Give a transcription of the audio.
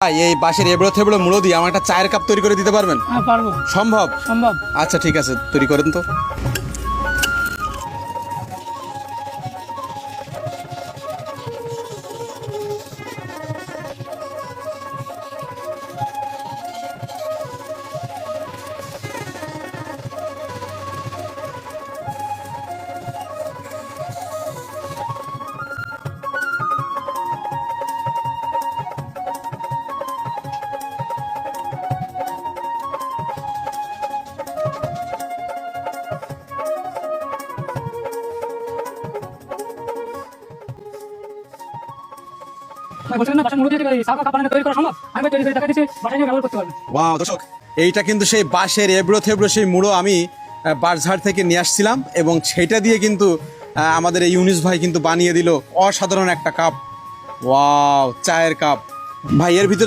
ভাই এই বাঁশের এবড়ো থেবড়ো মুড়ো দিয়ে আমার একটা চায়ের কাপ তৈরি করে দিতে পারবেন? হ্যাঁ পারবো। সম্ভব? সম্ভব। আচ্ছা ঠিক আছে, তৈরি করেন তো। বলছিলেন না বাসায় মুড়ো দিয়ে সাদা কাপ বানানো তৈরি করা সম্ভব? আমি তৈরি করে দেখা দিচ্ছি, বাসায় নিয়ে ব্যবহার করতে পারবেন। ওয়াও দর্শক, এইটা কিন্তু সেই বাঁশের এবড়ো থেবড়ো সেই মুড়ো আমি বাঁশঝাড় থেকে নিয়ে আসছিলাম এবং সেটা দিয়ে কিন্তু আমাদের এই ইউনুস ভাই কিন্তু বানিয়ে দিল অসাধারণ একটা কাপ। ওয়াও, চায়ের কাপ। ভাই এর ভিতরে